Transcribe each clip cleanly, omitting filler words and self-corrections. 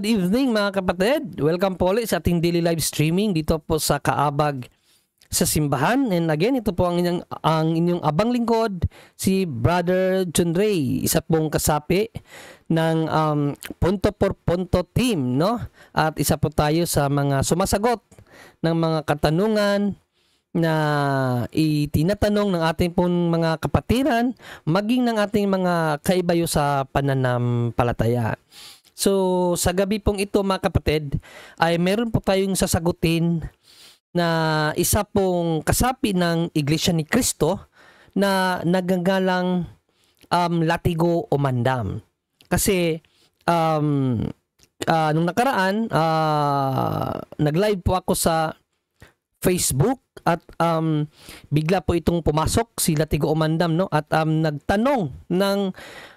good evening mga kapatid. Welcome po ulit sa ating daily live streaming dito po sa Kaabag sa Simbahan. And again, ito po ang inyong abang lingkod, si Brother John Ray, isa pong kasapi ng Punto por Punto team, no? At isa po tayo sa mga sumasagot ng mga katanungan na itinatanong ng ating pong mga kapatiran, maging ng ating mga kaibayo sa pananampalataya. So, sa gabi pong ito mga kapatid, ay meron po tayong sasagutin na isa pong kasapi ng Iglesia ni Cristo na nagagalang Latigo Umandam. Kasi, nung nakaraan, nag-live po ako sa Facebook at bigla po itong pumasok si Latigo Umandam, no? At nagtanong ng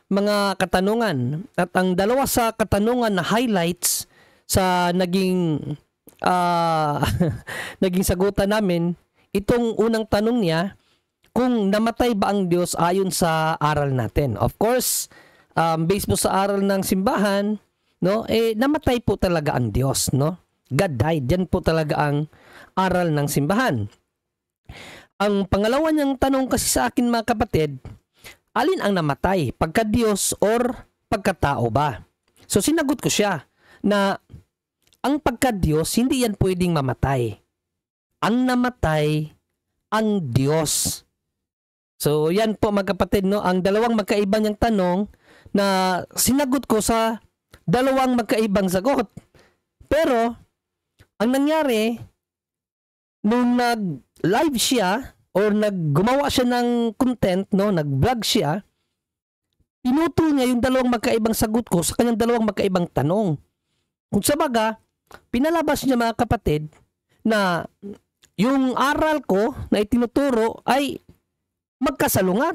mga katanungan. At ang dalawa sa katanungan na highlights sa naging naging sagutan namin, itong unang tanong niya, kung namatay ba ang Diyos ayon sa aral natin. Of course, based po sa aral ng simbahan, no, namatay po talaga ang Diyos, no? God died. Yan po talaga ang aral ng simbahan. Ang pangalawa niyang tanong kasi sa akin mga kapatid, alin ang namatay? Pagka-Diyos or pagkatao ba? So sinagot ko siya na ang pagka-Diyos, hindi yan pwedeng mamatay. Ang namatay, ang Diyos. So yan po mga kapatid, no? Ang dalawang magkaiba niyang tanong na sinagot ko sa dalawang magkaibang sagot. Pero, ang nangyari, nung nag-live siya, or gumawa siya ng content, no, nag-vlog siya, pinutol niya yung dalawang magkaibang sagot ko sa kanyang dalawang magkaibang tanong. Kung sa baga, pinalabas niya mga kapatid na yung aral ko na itinuturo ay magkasalungat.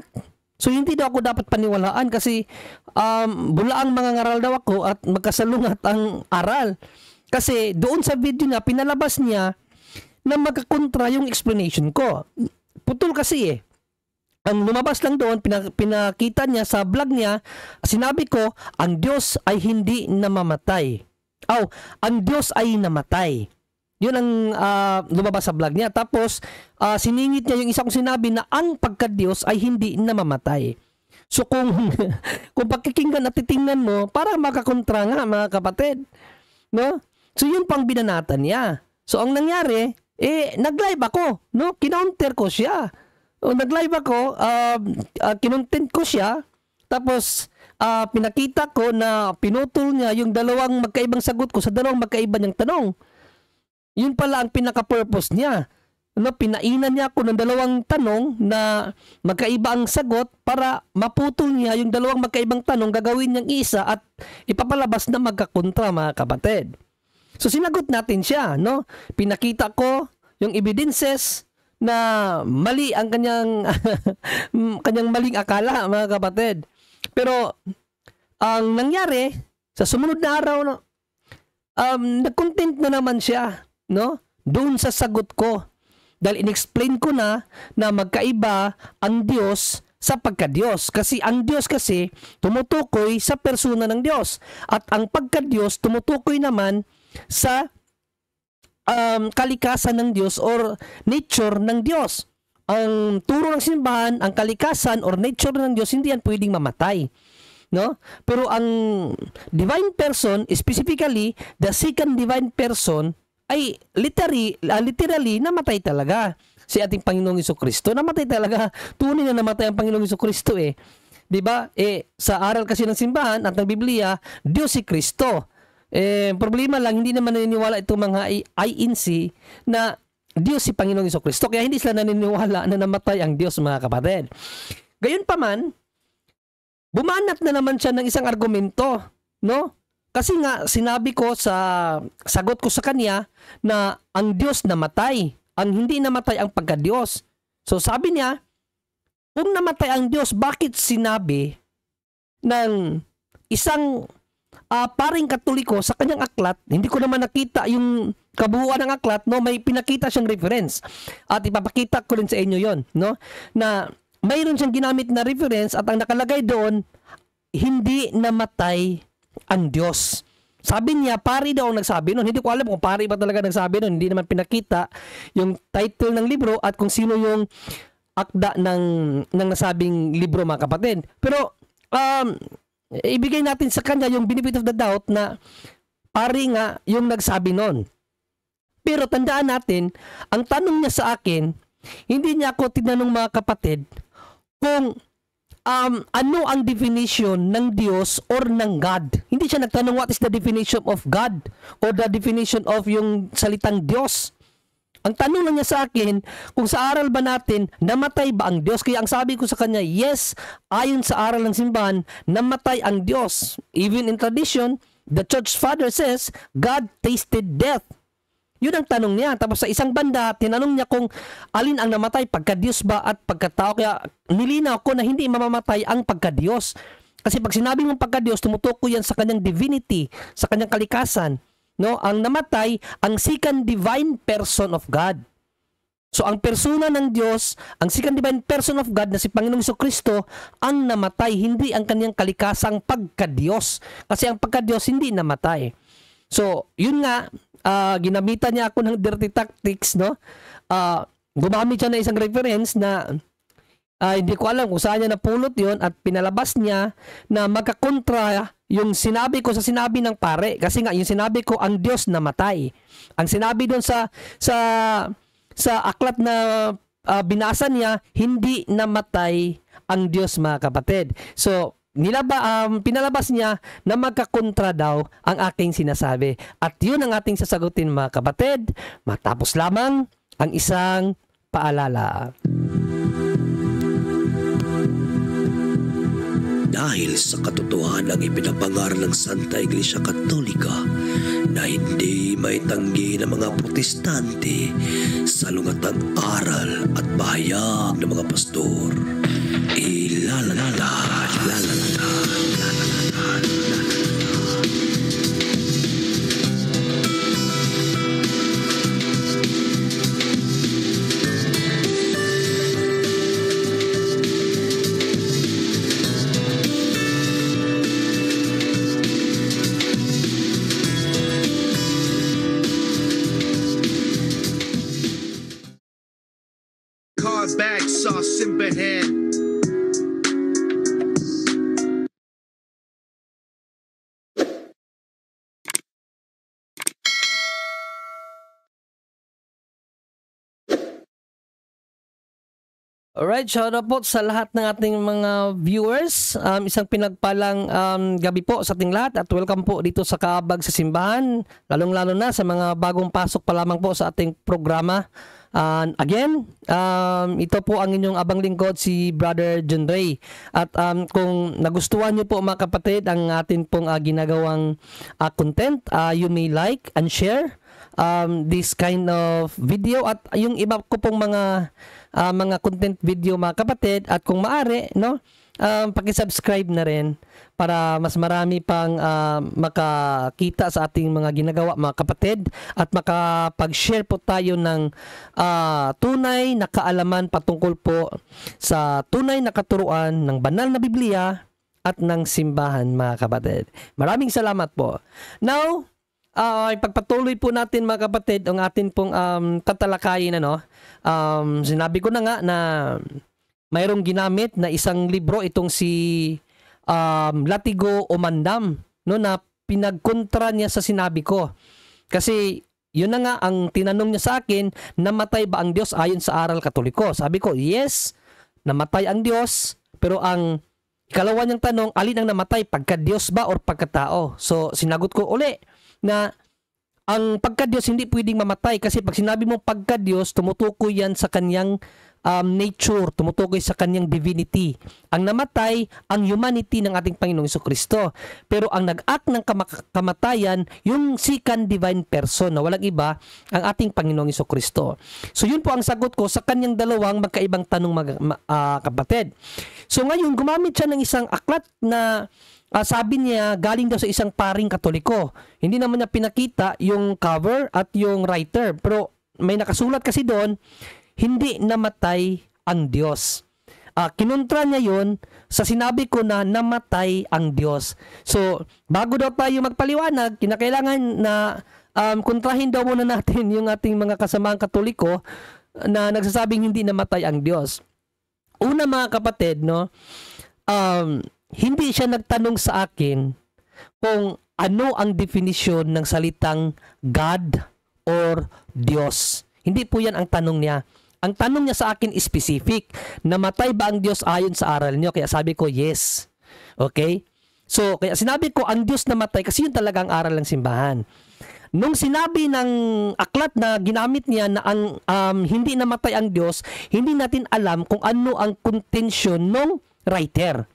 So hindi daw ako dapat paniwalaan kasi bulaang mga ngaral daw ako at magkasalungat ang aral. Kasi doon sa video niya, pinalabas niya na magkakontra yung explanation ko. Putol kasi Ang lumabas lang doon, pinakita niya sa vlog niya, sinabi ko, ang Diyos ay hindi namamatay. Ang Diyos ay namatay. Yun ang lumabas sa vlog niya. Tapos, siningit niya yung isa kong sinabi na ang pagka-Diyos ay hindi namamatay. So kung pakikinggan at titingnan mo, para makakontra nga mga kapatid. No? So yun pang binanatan niya. So ang nangyari, nag-live ako, no? Kinounter ko siya. Nag-live ako, kinontent ko siya, tapos pinakita ko na pinutol niya yung dalawang magkaibang sagot ko sa dalawang magkaiba niyang tanong. Yun pala ang pinaka-purpose niya. No, pinainan niya ako ng dalawang tanong na magkaiba ang sagot para maputol niya yung dalawang magkaibang tanong, gagawin niyang isa at ipapalabas na magkakontra mga kapatid. So sinagot natin siya, no? Pinakita ko yung evidences na mali ang kanyang kanyang maling akala mga kapatid. Pero ang nangyari sa sumunod na araw, no, nag-content na naman siya, no? Doon sa sagot ko. Dahil in-explain ko na magkaiba ang Diyos sa pagka-Diyos. Kasi ang Diyos kasi tumutukoy sa persona ng Diyos. At ang pagka-Diyos tumutukoy naman sa kalikasan ng Diyos or nature ng Diyos. Ang turo ng simbahan, ang kalikasan or nature ng Diyos, hindi yan pwedeng mamatay. No? Pero ang divine person, specifically, the second divine person, ay literally namatay talaga. Si ating Panginoong Jesucristo, namatay talaga. Tunay na namatay ang Panginoong Jesucristo 'Di ba? Sa aral kasi ng simbahan at ng Biblia, Diyos si Kristo. Problema lang, hindi naman naniniwala itong mga INC na Diyos si Panginoong Jesucristo. Kaya hindi sila naniniwala na namatay ang Diyos mga kapatid. Gayunpaman, bumanat na naman siya ng isang argumento, no? Kasi nga, sinabi ko sa sagot ko sa kanya na ang Diyos namatay. Ang hindi namatay ang pagka-Diyos. So sabi niya, kung namatay ang Diyos, bakit sinabi ng isang paring Katoliko sa kanyang aklat, hindi ko naman nakita yung kabuuan ng aklat, no? May pinakita siyang reference. At ipapakita ko rin sa inyo yon, no? Na mayroon siyang ginamit na reference at ang nakalagay doon, hindi namatay ang Diyos. Sabi niya, pari daw ang nagsabi nun. Hindi ko alam kung pari ba talaga nagsabi nun. Hindi naman pinakita yung title ng libro at kung sino yung akda ng nasabing libro, mga kapatid. Pero, ibigay natin sa kanya yung benefit of the doubt na pari nga yung nagsabi nun. Pero tandaan natin, ang tanong niya sa akin, hindi niya ako tinanong, mga kapatid, kung ano ang definition ng Diyos or ng God. Hindi siya nagtanong what is the definition of God or the definition of yung salitang Diyos. Ang tanong lang niya sa akin, kung sa aral ba natin, namatay ba ang Diyos? Kaya ang sabi ko sa kanya, yes, ayon sa aral ng simbahan, namatay ang Diyos. Even in tradition, the church father says, God tasted death. Yun ang tanong niya. Tapos sa isang banda, tinanong niya kung alin ang namatay, pagka-Diyos ba at pagkatao. Kaya nilinaw ko na hindi mamamatay ang pagka-Diyos. Kasi pag sinabi mong pagka-Diyos, tumutukoy yan sa kanyang divinity, sa kanyang kalikasan. No? Ang namatay, ang second divine person of God. So ang persona ng Diyos, ang second divine person of God na si Panginoong Jesucristo, ang namatay, hindi ang kanyang kalikasang pagka-Diyos. Kasi ang pagka-Diyos hindi namatay. So, yun nga, ginamitan niya ako ng dirty tactics, no? Gumamit siya na isang reference na hindi ko alam kung saan niya napulot yon at pinalabas niya na magkakontra yung sinabi ko sa sinabi ng pare. Kasi nga, yung sinabi ko, ang Diyos namatay. Ang sinabi doon sa aklat na binasa niya, hindi namatay ang Diyos, mga kapatid. So, pinalabas niya na magkakontra daw ang aking sinasabi. At yun ang ating sasagutin, mga kapatid, matapos lamang ang isang paalala. Dahil sa katotohanan ng ipinapangaral ng Santa Iglesia Katolika na hindi maitanggi ng mga protestante sa lungatang aral at bahayag ng mga pastor, bag sauce simbahan. Alright, shout out po sa lahat ng ating mga viewers. Isang pinagpalang gabi po sa ating lahat at welcome po dito sa Kaabag sa Simbahan. Lalong-lalo na sa mga bagong pasok pa lamang po sa ating programa. Again, ito po ang inyong abang lingkod, si Brother John Ray. At kung nagustuhan nyo po, mga kapatid, ang atin pong ginagawang content, you may like and share this kind of video at yung iba ko pong mga content video, mga kapatid, at kung maaari, no, paki-subscribe na rin para mas marami pang makakita sa ating mga ginagawa, mga kapatid, at makapag-share po tayo ng tunay na kaalaman patungkol po sa tunay na katuruan ng banal na Biblia at ng simbahan, mga kapatid. Maraming salamat po. Now, ipagpatuloy po natin, mga kapatid, ang atin pong tatalakayin, ano. Sinabi ko na nga na mayroong ginamit na isang libro itong si Latigo o Mandam, no, na pinagkontra niya sa sinabi ko. Kasi yun na nga ang tinanong niya sa akin, namatay ba ang Diyos ayon sa aral Katoliko? Sabi ko, yes, namatay ang Diyos, pero ang ikalawa niyang tanong, alin ang namatay, pagka-Diyos ba or pagkatao? So sinagot ko uli na ang pagka-Diyos hindi pwedeng mamatay kasi pag sinabi mo pagka-Diyos, tumutukoy yan sa kanyang nature, tumutukoy sa kanyang divinity. Ang namatay, ang humanity ng ating Panginoong Jesucristo. Pero ang nag-act ng kamatayan, yung second divine person na walang iba, ang ating Panginoong Jesucristo. So yun po ang sagot ko sa kanyang dalawang magkaibang tanong, kapatid. So ngayon, gumamit siya ng isang aklat na sabi niya galing daw sa isang paring Katoliko. Hindi naman niya pinakita yung cover at yung writer. Pero may nakasulat kasi doon, hindi namatay ang Diyos. kinontra niya yun sa sinabi ko na namatay ang Diyos. So, bago daw tayo magpaliwanag, kinakailangan na kontrahin daw muna natin yung ating mga kasamaang Katoliko na nagsasabing hindi namatay ang Diyos. Una mga kapatid, no, hindi siya nagtanong sa akin kung ano ang definition ng salitang God or Diyos. Hindi po yan ang tanong niya. Ang tanong niya sa akin is specific. Namatay ba ang Diyos ayon sa aral niyo? Kaya sabi ko, yes. Okay? So, kaya sinabi ko, ang Diyos namatay kasi yun talaga ang aral ng simbahan. Nung sinabi ng aklat na ginamit niya na ang hindi namatay ang Diyos, hindi natin alam kung ano ang contention ng writer.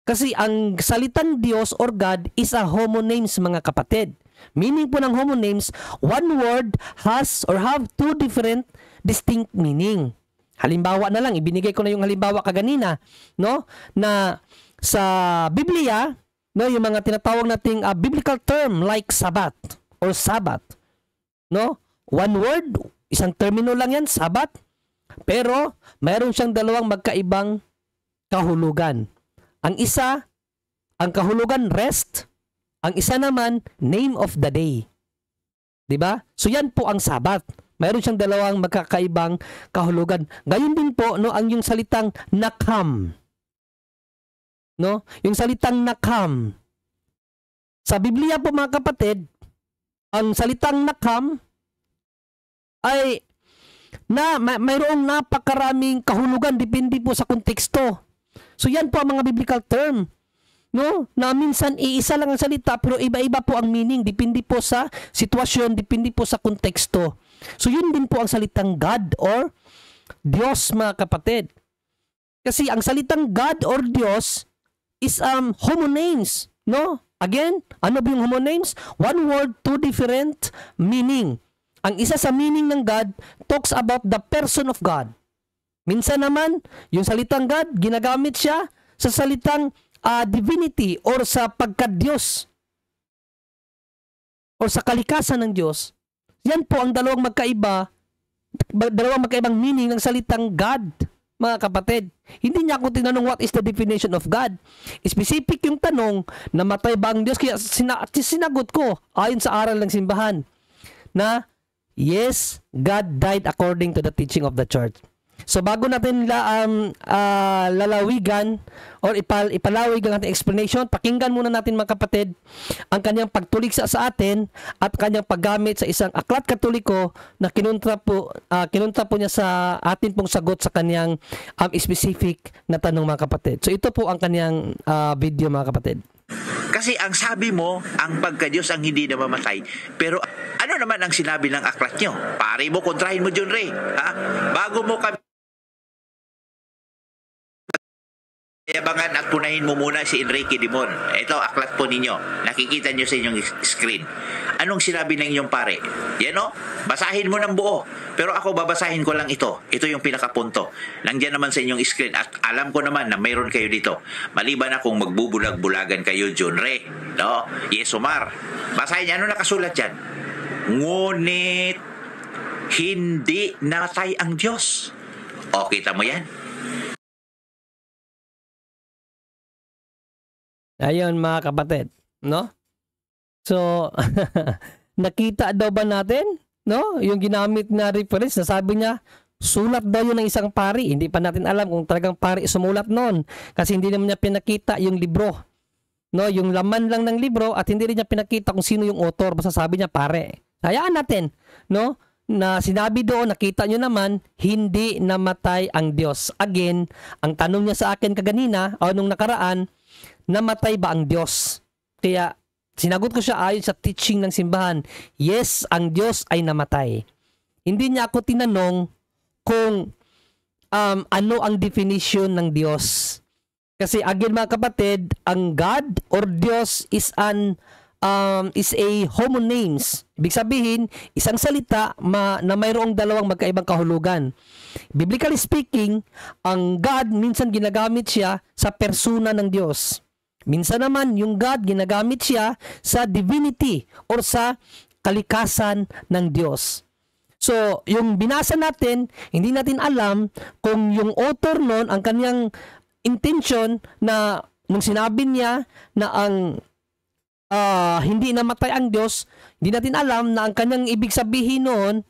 Kasi ang salitang Diyos or God is a homonyms mga kapatid. Meaning po ng homonyms, one word has or have two different distinct meaning. Halimbawa na lang, ibinigay ko na yung halimbawa kaganina, no? Na sa Biblia, no, yung mga tinatawag nating biblical term like Sabbath or Sabbath, no? One word, isang termino lang yan, Sabbath. Pero mayroon siyang dalawang magkaibang kahulugan. Ang isa, ang kahulugan rest. Ang isa naman, name of the day. 'Di ba? So yan po ang Sabbath. Mayroon siyang dalawang magkakaibang kahulugan. Gayon din po no ang yung salitang nakam. No? Yung salitang nakam. Sa Biblia po mga kapatid, ang salitang nakam ay mayroong napakaraming kahulugan depende po sa konteksto. So yan po ang mga biblical term. No, na minsan iisa lang ang salita pero iba-iba po ang meaning, depende po sa sitwasyon, depende po sa konteksto. So yun din po ang salitang God or Diyos mga kapatid. Kasi ang salitang God or Diyos is homonyms, no? Again, ano ba yung homonyms? One word, two different meaning. Ang isa sa meaning ng God talks about the person of God. Minsan naman, yung salitang God, ginagamit siya sa salitang divinity or sa pagka-Diyos or sa kalikasan ng Diyos. Yan po ang dalawang magkaibang meaning ng salitang God, mga kapatid. Hindi niya ako tinanong what is the definition of God. Specific yung tanong, namatay ba ang Diyos? Kaya sinagot ko ayon sa aral ng simbahan na yes, God died according to the teaching of the church. So bago natin lalawigan or ipalawig ang ating explanation, pakinggan muna natin mga kapatid ang kanyang pagtuliksa sa atin at kanyang paggamit sa isang aklat Katoliko na kinontra po niya sa atin pong sagot sa kanyang specific na tanong mga kapatid. So ito po ang kanyang video mga kapatid. Kasi ang sabi mo, ang pagka-Diyos ang hindi namamatay. Pero ano naman ang sinabi ng aklat nyo? Pare mo, kontrahin mo, John Ray. Ha? Bago mo kami yabangan at punahin mo muna si Enrique Dimon. Ito, aklat po ninyo. Nakikita nyo sa inyong screen. Anong sinabi ng inyong pare? Yan o, basahin mo ng buo. Pero ako babasahin ko lang ito. Ito yung pinakapunto. Nandiyan naman sa inyong screen. At alam ko naman na mayroon kayo dito. Maliban na kung magbubulag-bulagan kayo, John Ray. No? Yes, Omar. Basahin niya. Ano nakasulat dyan? Ngunit hindi namatay ang Diyos. O, kita mo yan? Ayun mga kapatid, no? So, nakita daw ba natin, no? Yung ginamit na reference na sabi niya, sulat daw yun ng isang pari. Hindi pa natin alam kung talagang pari sumulat noon. Kasi hindi naman niya pinakita yung libro. No? Yung laman lang ng libro at hindi rin niya pinakita kung sino yung author. Basta sabi niya pare. Hayaan natin, no? Na sinabi doon, nakita nyo naman, hindi namatay ang Diyos. Again, ang tanong niya sa akin kaganina, o nung nakaraan, namatay ba ang Diyos? Kaya sinagot ko siya ayon sa teaching ng simbahan. Yes, ang Diyos ay namatay. Hindi niya ako tinanong kung ano ang definition ng Diyos. Kasi again mga kapatid, ang God or Diyos is a homonyms. Ibig sabihin, isang salita na mayroong dalawang magkaibang kahulugan. Biblically speaking, ang God minsan ginagamit siya sa persona ng Diyos. Minsan naman, yung God ginagamit siya sa divinity or sa kalikasan ng Diyos. So, yung binasa natin, hindi natin alam kung yung author nun, ang kanyang intention na nung sinabi niya na ang hindi namatay ang Diyos, hindi natin alam na ang kanyang ibig sabihin noon,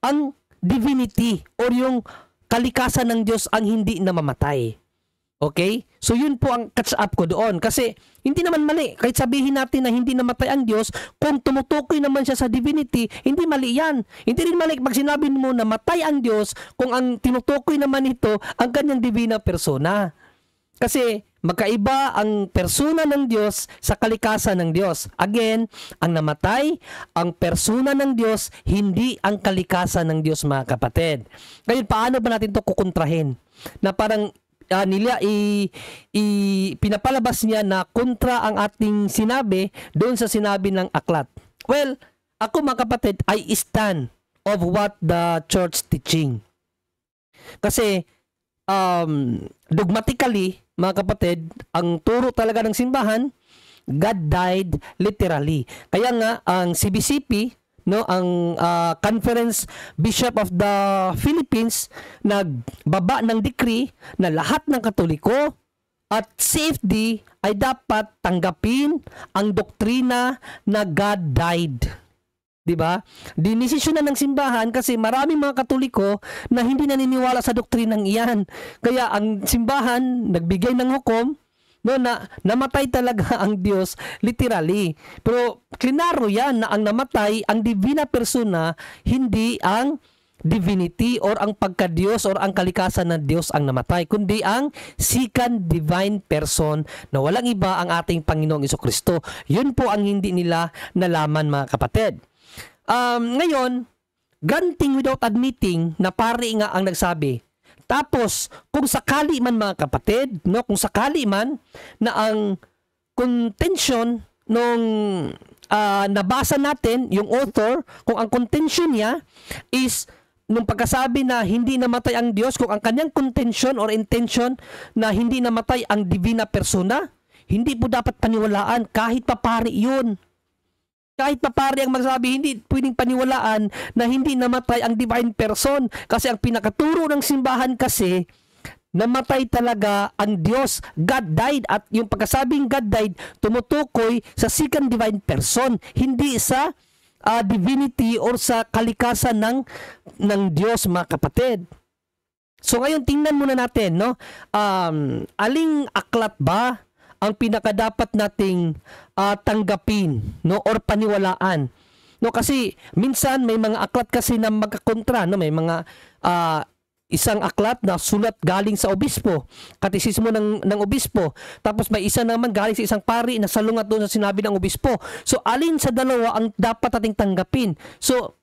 ang divinity or yung kalikasan ng Diyos ang hindi namamatay. Okay? So yun po ang catch up ko doon. Kasi hindi naman mali. Kahit sabihin natin na hindi namatay ang Diyos, kung tumutukoy naman siya sa divinity, hindi mali yan. Hindi rin mali pag sinabi mo na matay ang Diyos kung ang tinutukoy naman ito ang kanyang divina persona. Kasi magkaiba ang persona ng Diyos sa kalikasan ng Diyos. Again, ang namatay, ang persona ng Diyos, hindi ang kalikasan ng Diyos, mga kapatid. Ngayon, paano ba natin ito kukontrahin? Na parang pinapalabas niya na kontra ang ating sinabi doon sa sinabi ng aklat. Well, ako mga kapatid, I stand of what the church teaching. Kasi, dogmatically, mga kapatid, ang turo talaga ng simbahan, God died literally. Kaya nga, ang CBCP, no, ang Conference Bishop of the Philippines, nagbaba ng decree na lahat ng Katoliko at CFD ay dapat tanggapin ang doktrina na God died. Diba? Dinesisyon na ng simbahan kasi maraming mga Katoliko na hindi naniniwala sa doktrinang iyan. Kaya ang simbahan nagbigay ng hukom, no, na namatay talaga ang Diyos literally. Pero klinaro yan na ang namatay, ang divina persona, hindi ang divinity or ang pagka-Diyos or ang kalikasan ng Diyos ang namatay, kundi ang second divine person na walang iba ang ating Panginoong Jesucristo. Yun po ang hindi nila nalaman, mga kapatid. Ngayon, granting without admitting na pari nga ang nagsabi. Tapos, kung sakali man, mga kapatid, no, kung sakali man na ang contention nung nabasa natin, yung author, kung ang contention niya is nung pagkasabi na hindi namatay ang Diyos, kung ang kanyang contention or intention na hindi namatay ang divina persona, hindi po dapat paniwalaan kahit papari yun. Kahit papari ang magsabi, hindi pwedeng paniwalaan na hindi namatay ang divine person. Kasi ang pinakaturo ng simbahan kasi, namatay talaga ang Diyos. God died. At yung pagkasabing God died, tumutukoy sa second divine person. Hindi sa divinity or sa kalikasan ng Diyos, mga kapatid. So ngayon, tingnan muna natin, no? Aling aklat ba ang pinakadapat nating tanggapin, no, or paniwalaan, no? Kasi minsan may mga aklat kasi na magkakontra, no? May mga isang aklat na sulat galing sa obispo, katekismo ng obispo, tapos may isa naman galing sa isang pari na salungat doon sa sinabi ng obispo. So alin sa dalawa ang dapat nating tanggapin? So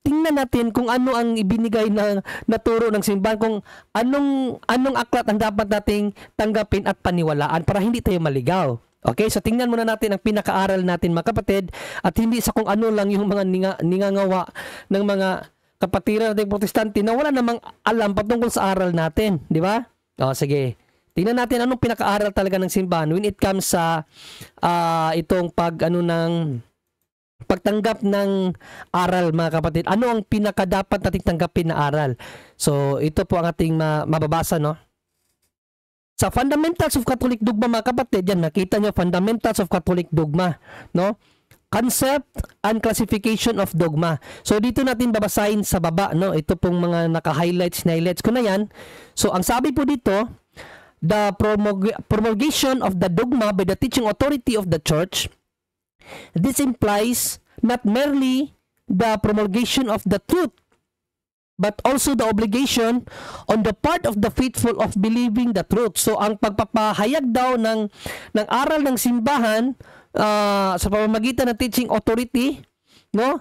tingnan natin kung ano ang ibinigay na turo ng simbahan, kung anong aklat ang dapat nating tanggapin at paniwalaan para hindi tayo maligaw. Okay, so tingnan muna natin ang pinakaaral natin, mga kapatid, at hindi sa kung ano lang yung mga ningangawa ng mga kapatiran nating protestante na wala namang alam patungkol sa aral natin, di ba? O sige, tingnan natin anong pinakaaral talaga ng simbahan when it comes sa itong pagtanggap ng aral, mga kapatid. Ano ang pinakadapat nating tanggapin na aral? So, ito po ang ating mababasa, no? Sa Fundamentals of Catholic Dogma, mga kapatid, yan, nakita nyo, Fundamentals of Catholic Dogma, no? Concept and Classification of Dogma. So, dito natin babasahin sa baba, no? Ito pong mga naka-highlights ko na yan. So, ang sabi po dito, the promulgation of the dogma by the teaching authority of the Church. This implies not merely the promulgation of the truth, but also the obligation on the part of the faithful of believing the truth. So, ang pagpapahayag daw ng aral ng simbahan sa pamamagitan ng teaching authority, no?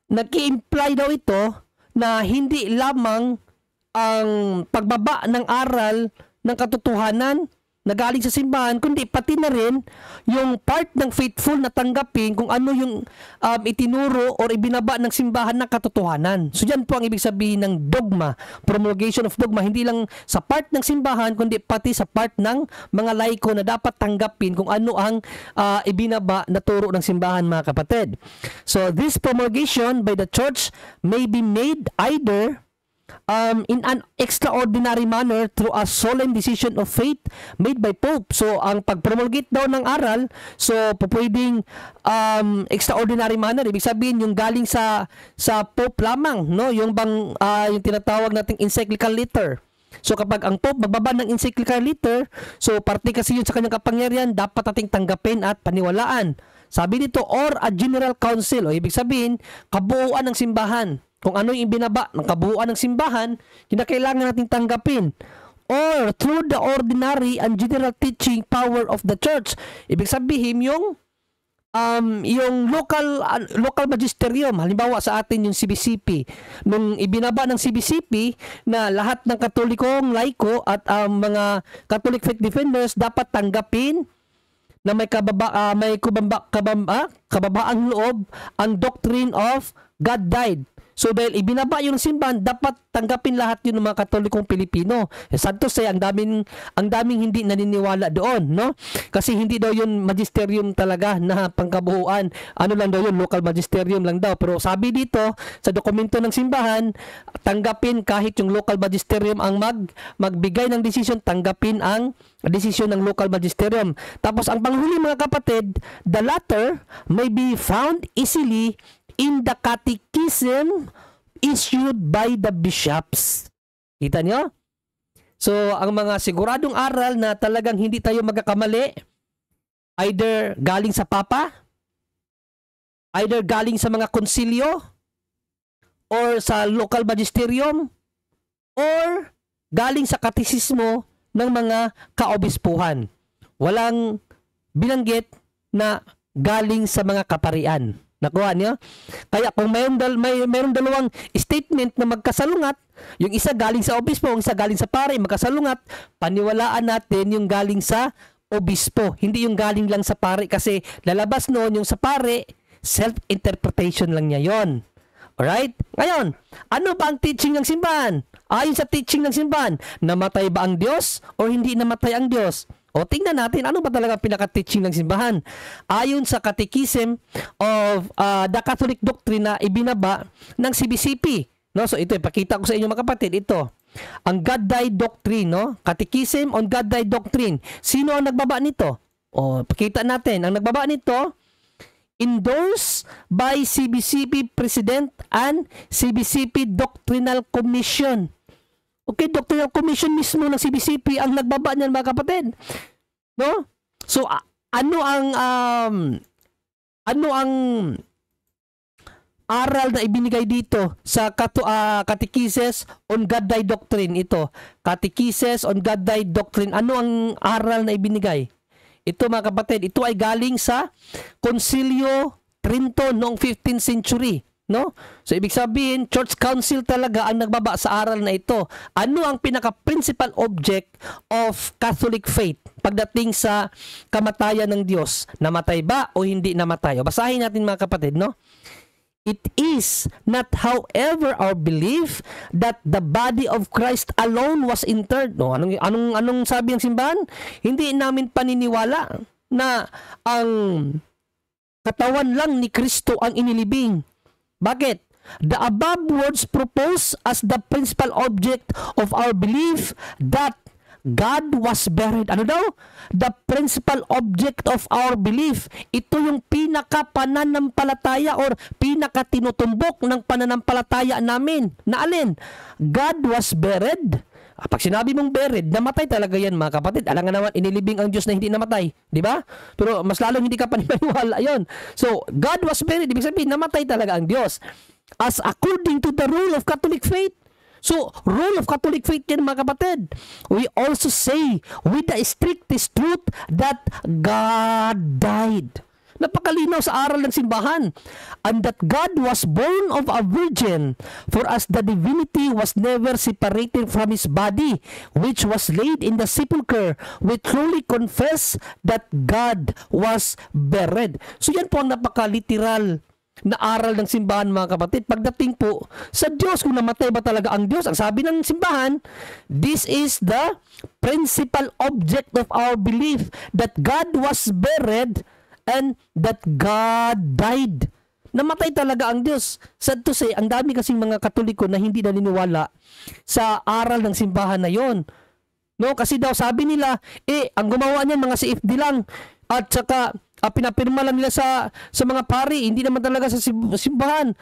Nag-i-imply daw ito na hindi lamang ang pagbaba ng aral ng katotohanan na galing sa simbahan, kundi pati na rin yung part ng faithful na tanggapin kung ano yung itinuro or ibinaba ng simbahan na katotohanan. So yan po ang ibig sabihin ng dogma, promulgation of dogma, hindi lang sa part ng simbahan, kundi pati sa part ng mga laiko na dapat tanggapin kung ano ang ibinaba na turo ng simbahan, mga kapatid. So this promulgation by the church may be made either in an extraordinary manner through a solemn decision of faith made by Pope. So, ang pag-promulgate daw ng aral, so, pwedeng extraordinary manner. Ibig sabihin, yung galing sa Pope lamang, no? Yung bang, yung tinatawag nating encyclical letter. So, kapag ang Pope magbaba ng encyclical letter, so, parte kasi yun sa kanyang kapangyarihan, dapat ating tanggapin at paniwalaan. Sabi dito, or a general council, o ibig sabihin, kabuuan ng simbahan. Kung ano yung ibinaba ng kabuuan ng simbahan, kinakailangan nating tanggapin. Or through the ordinary and general teaching power of the church. Ibig sabihin yung local magisterium, halimbawa sa atin yung CBCP. Nung ibinaba ng CBCP na lahat ng katolikong laiko at mga Catholic faith defenders dapat tanggapin na may kababaang loob ang doctrine of God died. So dahil ibinaba yung simbahan, dapat tanggapin lahat yun ng mga Katolikong Pilipino. Santos ang daming hindi naniniwala doon, no? Kasi hindi daw yun magisterium talaga na pangkabuuan. Ano lang daw yun, local magisterium lang daw. Pero sabi dito sa dokumento ng simbahan, tanggapin kahit yung local magisterium ang magbigay ng desisyon, tanggapin ang desisyon ng local magisterium. Tapos ang panghuli, mga kapatid, the latter may be found easily in the catechism issued by the bishops. Kita nyo? So, ang mga siguradong aral na talagang hindi tayo magkakamali, either galing sa Papa, either galing sa mga konsilyo, or sa local magisterium, or galing sa katekismo ng mga kaobispuhan. Walang binanggit na galing sa mga kaparian. Nakuha niyo? Kaya kung mayroong dalawang statement na magkasalungat, yung isa galing sa obispo, yung isa galing sa pare, magkasalungat, paniwalaan natin yung galing sa obispo, hindi yung galing lang sa pare, kasi lalabas noon yung sa pare, self-interpretation lang niya yon. Alright? Ngayon, ano ba ang teaching ng simbahan? Ayon sa teaching ng simbahan, namatay ba ang Diyos o hindi namatay ang Diyos? O tingnan natin, ano ba talaga pinaka-teaching ng simbahan? Ayon sa Catechism of the Catholic Doctrine na ibinaba ng CBCP. No? So ito, ipakita ko sa inyo, mga kapatid, ito. Ang God-died Doctrine, no? Catechism on God-died Doctrine. Sino ang nagbaba nito? O, pakita natin. Ang nagbaba nito, endorsed by CBCP President and CBCP Doctrinal Commission. Okay, Doctrinal Commission mismo ng CBCP ang nagbaba niyan, mga kapatid. No? So, ano ang aral na ibinigay dito sa Catechesis on God-died Doctrine? Ito, Catechesis on God-died Doctrine. Ano ang aral na ibinigay? Ito, mga kapatid, ito ay galing sa Concilio Trento noong 15th century. No? So, ibig sabihin, Church Council talaga ang nagbaba sa aral na ito. Ano ang pinaka-principal object of Catholic faith pagdating sa kamatayan ng Diyos? Namatay ba o hindi namatay? O, basahin natin, mga kapatid, no? It is not, however, our belief that the body of Christ alone was interred. No? Anong sabi ng simbahan? Hindi namin paniniwala na ang katawan lang ni Kristo ang inilibing. Bakit? The above words propose as the principal object of our belief that God was buried. Ano daw? The principal object of our belief. Ito yung pinaka-pananampalataya or pinaka-tinutumbok ng pananampalataya namin. Na alin? God was buried. Pag sinabi mong buried, namatay talaga yan, mga kapatid. Alam nga naman, inilibing ang Diyos na hindi namatay. Di ba? Pero mas lalong hindi ka paniniwala yon. So, God was buried. Ibig sabihin, namatay talaga ang Diyos. As according to the rule of Catholic faith. So, rule of Catholic faith yan, mga kapatid. We also say with the strictest truth that God died. Napakalinaw sa aral ng simbahan. And that God was born of a virgin, for as the divinity was never separated from his body, which was laid in the sepulchre, we truly confess that God was buried. So yan po ang napaka-literal na aral ng simbahan, mga kapatid. Pagdating po sa Diyos, kung namatay ba talaga ang Diyos, ang sabi ng simbahan, this is the principal object of our belief, that God was buried and that God died. Namatay talaga ang Diyos. Sad to say, ang dami kasing mga Katoliko na hindi naniniwala sa aral ng simbahan na yon. No, kasi daw sabi nila, ang gumawa niyan mga CFD lang, at saka pinapirma lang nila sa mga pari, hindi naman talaga sa simbahan.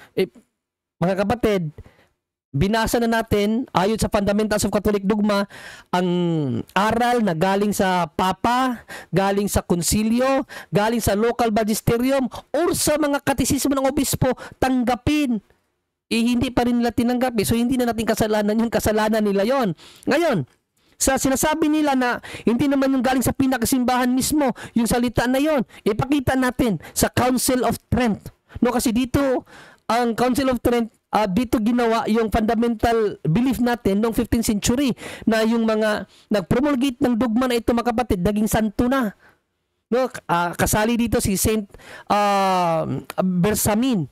Mga kapatid, binasa na natin ayon sa Fundamentals of Catholic Dogma ang aral na galing sa Papa, galing sa Konsilyo, galing sa local magisterium or sa mga katisismo ng obispo, tanggapin. Hindi pa rin nila tinanggap. So hindi na natin kasalanan yun, kasalanan nila yon. Ngayon, sa sinasabi nila na hindi naman yung galing sa pinakasimbahan mismo, yung salita na yon, ipakita natin sa Council of Trent. No, kasi dito, ang Council of Trent, dito ginawa yung fundamental belief natin noong 15th century na yung mga nag-promulgate ng dogma na ito, mga kapatid, naging santo na. No, kasali dito si Saint Bersamin.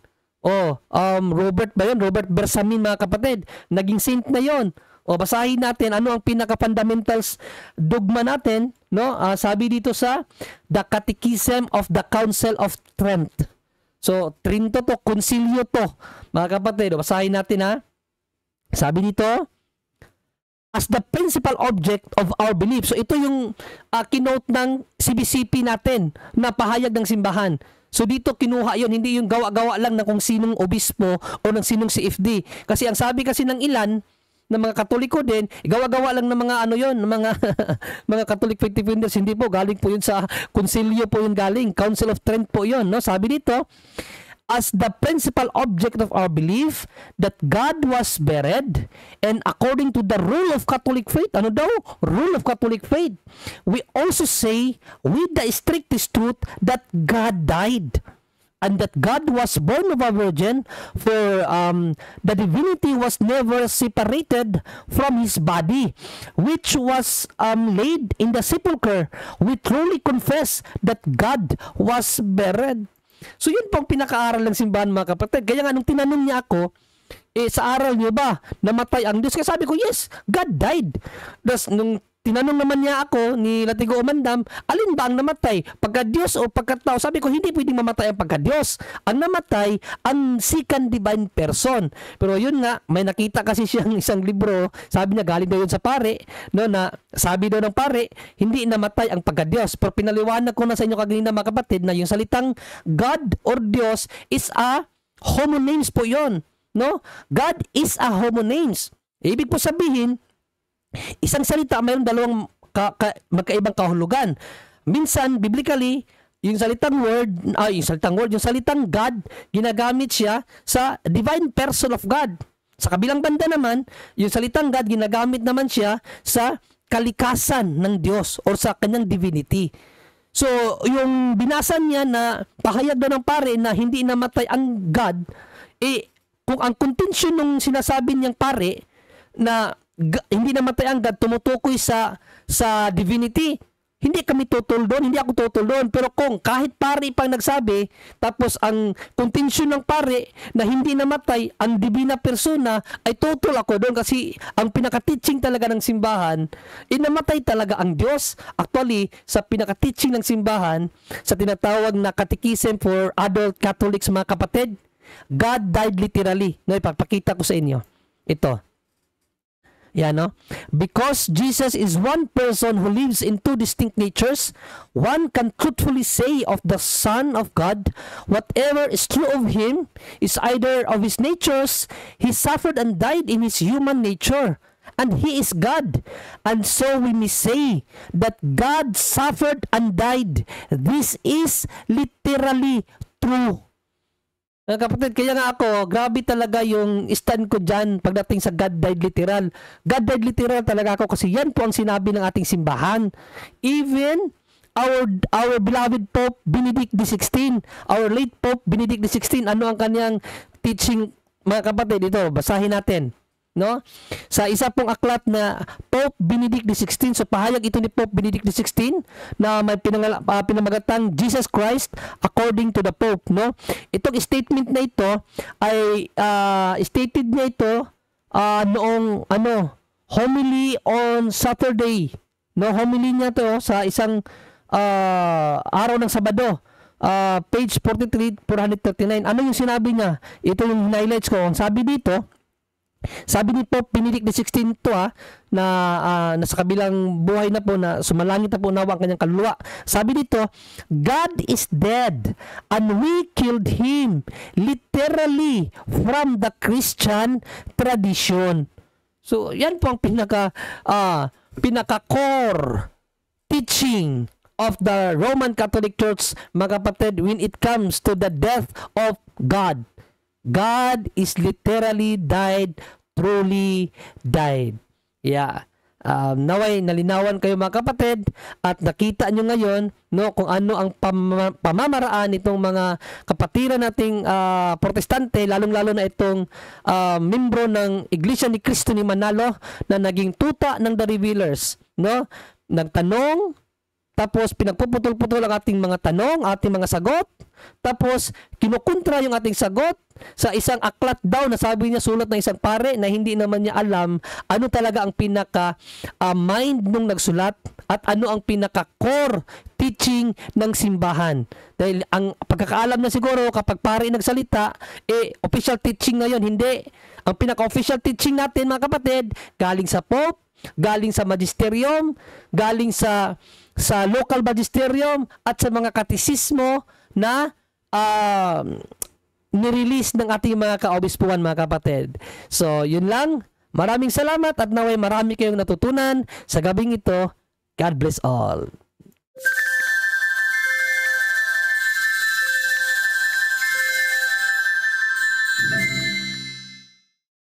Robert ba yun? Robert Bersamin, mga kapatid. Naging saint na yon. Basahin natin ano ang pinaka-fundamentals dogma natin, no? Sabi dito sa The Catechism of the Council of Trent. So, Trinto to, Konsilyo to, mga kapatid. Basahin natin, ha. Sabi dito, as the principal object of our belief. So, ito yung kinote ng CBCP natin na pahayag ng simbahan. So dito kinuha yon, hindi yung gawa-gawa lang ng kung sinong obispo o ng sinong CFD. Kasi ang sabi kasi ng ilan ng mga Katoliko din, gawa-gawa lang ng mga ano yon, ng mga mga Catholic faith defenders. Hindi po, galing po yun sa Konsilyo po yun galing, Council of Trent po yun, no? Sabi dito, as the principal object of our belief that God was buried, and according to the rule of Catholic faith, ano daw? Rule of Catholic faith, we also say with the strictest truth that God died, and that God was born of a virgin, for the divinity was never separated from his body, which was laid in the sepulchre. We truly confess that God was buried. So yun pong pinaka-aral ng simbahan, mga kapatid. Kaya nga nung tinanong niya ako, sa aral niyo ba namatay ang Diyos? Kaya sabi ko, yes, God died. Tapos nung tinanong naman niya ako ni Latigo Umandam, alin ba ang namatay? Pagka-Diyos o pagka-tao? Sabi ko, hindi pwedeng mamatay ang pagka-Diyos. Ang namatay, ang second divine person. Pero yun nga, may nakita kasi siyang isang libro, sabi niya, galing daw yun sa pare, no, na sabi daw ng pare, hindi namatay ang pagka-Diyos. Pero pinaliwanag ko na sa inyo kaganina, mga kapatid, na yung salitang God or Diyos is a homonyms po yun. No? God is a homonyms. Ibig po sabihin, isang salita mayroong dalawang magkaibang kahulugan. Minsan, biblically, yung salitang God, ginagamit siya sa divine person of God. Sa kabilang banda naman, yung salitang God, ginagamit naman siya sa kalikasan ng Diyos or sa kanyang divinity. So, yung binasan niya na pahayag na ng pare na hindi namatay ang God, kung ang contention nung sinasabi niyang pare na hindi namatay ang God, tumutukoy sa divinity, hindi kami tutol doon, hindi ako tutol doon. Pero kung kahit pare pang nagsabi, tapos ang contention ng pare na hindi namatay ang divina persona, ay tutol ako doon kasi ang pinaka-teaching talaga ng simbahan, namatay talaga ang Diyos. Actually, sa pinaka-teaching ng simbahan, sa tinatawag na Catechism for Adult Catholics, mga kapatid, God died literally. No, ipapakita ko sa inyo. Ito. Yan, no? Because Jesus is one person who lives in two distinct natures, one can truthfully say of the Son of God, whatever is true of him is either of his natures, he suffered and died in his human nature, and he is God. And so we may say that God suffered and died. This is literally true. Kapatid, kaya nga ako, grabe talaga yung stand ko dyan pagdating sa God died literal. God died literal talaga ako kasi yan po ang sinabi ng ating simbahan. Even our beloved Pope Benedict XVI, our late Pope Benedict XVI, ano ang kanyang teaching, mga kapatid? Ito, basahin natin, no? Sa isa pong aklat na Pope Benedict XVI, so pahayag ito ni Pope Benedict XVI na may pinamagatang Jesus Christ according to the Pope, no? Itong statement na ito ay stated niya ito noong homily on Saturday, no? Homily niya to sa isang araw ng Sabado. Page 43, 439. Ano yung sinabi niya? Ito yung highlights ko. Ang sabi dito, sabi ni Pope Benedict XVI to na nasa kabilang buhay na po, na sumalangit na po nawa ang kanyang kaluluwa. Sabi dito, God is dead and we killed him literally from the Christian tradition. So yan po ang pinaka-core teaching of the Roman Catholic Church, mga kapatid, when it comes to the death of God. God is literally died, truly died. Yeah. Naway nalinawan kayo, mga kapatid, at nakita nyo ngayon, no, kung ano ang pamamaraan nitong mga kapatiran nating protestante, lalong-lalo na itong membro ng Iglesia ni Cristo ni Manalo na naging tuta ng The Revealers, no? Nagtanong, tapos pinagpuputol-putol ang ating mga tanong, ating mga sagot, tapos kinukontra yung ating sagot sa isang aklat daw na sabi niya sulat ng isang pare na hindi naman niya alam ano talaga ang pinaka mind nung nagsulat at ano ang pinaka core teaching ng simbahan. Dahil ang pagkakaalam na siguro kapag pare nagsalita, official teaching ngayon, hindi. Ang pinaka-official teaching natin, mga kapatid, galing sa Pope, galing sa magisterium, galing sa local magisterium at sa mga katisismo na nirelease ng ating mga kaobispuan, mga kapatid. So, yun lang. Maraming salamat at naway marami kayong natutunan sa gabing ito. God bless all.